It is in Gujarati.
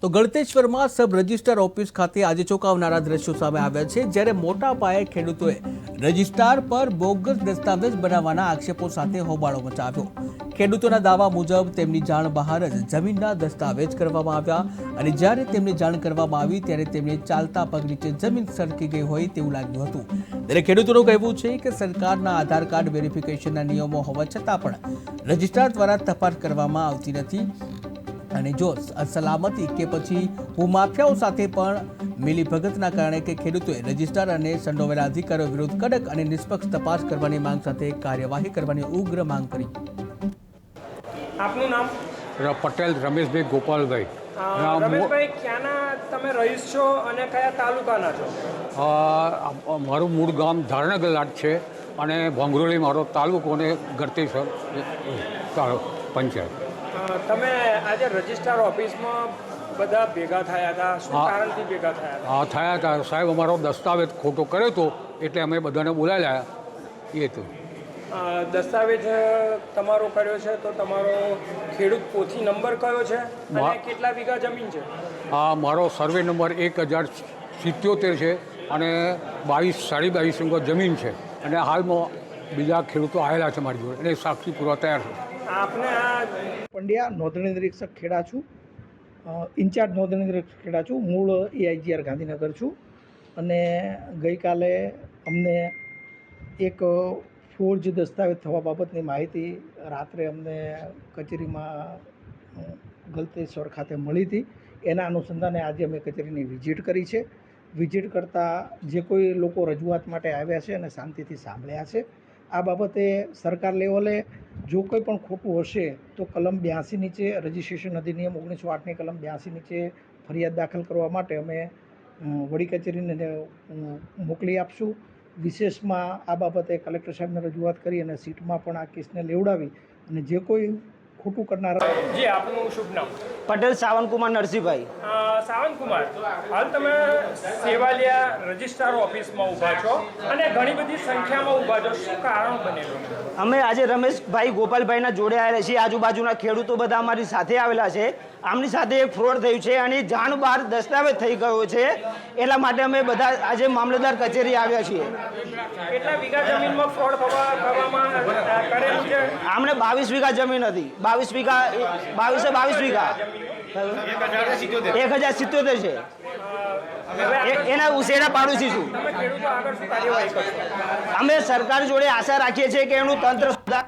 તો ગળતેશ્વરમાં સબ રજિસ્ટ્રાર ઓફિસ ખાતે આજે ચોંકાવનારા દ્રશ્યો સામે આવ્યા છે, જ્યારે મોટા પાયે ખેડૂતોએ રજિસ્ટ્રાર પર બોગસ દસ્તાવેજ બનાવવાના આક્ષેપો સાથે હોબાળો મચાવ્યો। ખેડૂતોના દાવા મુજબ તેમની જાણ બહાર જ જમીનના દસ્તાવેજ કરવામાં આવ્યા અને જ્યારે તેમને જાણ કરવામાં આવી ત્યારે તેમને ચાલતા પગ નીચે જમીન સરકી ગઈ હોય તેવું લાગ્યું હતું। ત્યારે ખેડૂતોનું કહેવું છે કે સરકારના આધાર કાર્ડ વેરિફિકેશનના નિયમો હોવા છતાં પણ રજિસ્ટ્રાર દ્વારા તપાસ કરવામાં આવતી નથી અને જો સલામતી કે પછી ભૂમાફિયાઓ સાથે પણ મિલીભગતના કારણે કે ખેડૂતોએ રજિસ્ટ્રાર અને સંડોવાયેલા અધિકારીઓ વિરુદ્ધ કડક અને નિષ્પક્ષ તપાસ કરવાની માંગ સાથે કાર્યવાહી કરવાની ઉગ્ર માંગ કરી। આપનું નામ? પટેલ રમેશભાઈ ગોપાલભાઈ। રમેશભાઈ, ક્યાંના તમે રહીશ છો અને કયા તાલુકાના છો? મારું મૂળ ગામ ધારણગર લાટ છે અને ભોંગરોળી મારો તાલુકો અને ગળતેશ્વર પંચાયત। તમે આજે રજિસ્ટ્રાર ઓફિસમાં બધા ભેગા થયા હતા, શું કારણથી ભેગા થયા હતા? થયા હતા સાહેબ, અમારો દસ્તાવેજ ખોટો કર્યો હતો એટલે અમે બધાને બોલાવ્યા એ હતું। દસ્તાવેજ તમારો કર્યો છે તો તમારો ખેડૂત પોથી નંબર કયો છે અને કેટલા વીઘા જમીન છે? મારો સર્વે નંબર 1077 છે અને 22 વીઘા જમીન છે અને હાલમાં બીજા ખેડૂતો આવેલા છે મારી જોડે એટલે સાક્ષી પૂરવા તૈયાર છે। આપને આ પંડ્યા નોંધણી નિરીક્ષક ખેડા છું, ઇન્ચાર્જ નોંધણી નિરીક્ષક ખેડા છું, મૂળ EIGR ગાંધીનગર છું અને ગઈકાલે અમને એક ફોર્જ દસ્તાવેજ થવા બાબતની માહિતી રાત્રે અમને કચેરીમાં ગળતેશ્વર ખાતે મળી હતી। એના અનુસંધાને આજે અમે કચેરીની વિઝિટ કરી છે। વિઝિટ કરતાં જે કોઈ લોકો રજૂઆત માટે આવ્યા છે અને શાંતિથી સાંભળ્યા છે। આ બાબતે સરકાર લેવલે જો કંઈ પણ ખોટું હશે તો કલમ 82 નીચે રજિસ્ટ્રેશન અધિનિયમ 1908ની કલમ 82 નીચે ફરિયાદ દાખલ કરવા માટે અમે વડી કચેરીને મોકલી આપશું। વિશેષમાં આ બાબતે કલેક્ટર સાહેબને રજૂઆત કરી અને સીટમાં પણ આ કેસને લેવડાવી અને જે કોઈ ખોટું કરનાર। જી, આપનું શુભ નામ? પટેલ સાવનકુમાર નરસિંહભાઈ। સાવનકુમાર, હાલ તમે સેવાલિયા રજિસ્ટ્રાર ઓફિસમાં ઊભા છો અને ઘણી બધી સંખ્યામાં ઊભા છો, શું કારણ બનેલું? અમે આજે રમેશભાઈ ગોપાલભાઈના જોડે આવેલા છીએ। આજુબાજુના ખેડૂતો બધા અમારી સાથે આવેલા છે। આમની સાથે એક ફ્રોડ થયું છે અને જાણ બહાર દસ્તાવેજ થઈ ગયો છે, એટલા માટે અમે બધા આજે મામલતદાર કચેરી આવ્યા છીએ। કેટલા વીઘા જમીનમાં ફ્રોડ કરવામાં કરેલું છે? આમને 22 વીઘા જમીન હતી, 22 વીઘા 22 વીઘા 1077 છે। એના ઉછેરા પાડોશી છું। તમે ખેડૂતો આગળ શું કાર્યવાહી કરશો? અમે સરકાર જોડે આશા રાખીએ છીએ કે એનું તંત્ર સુધાર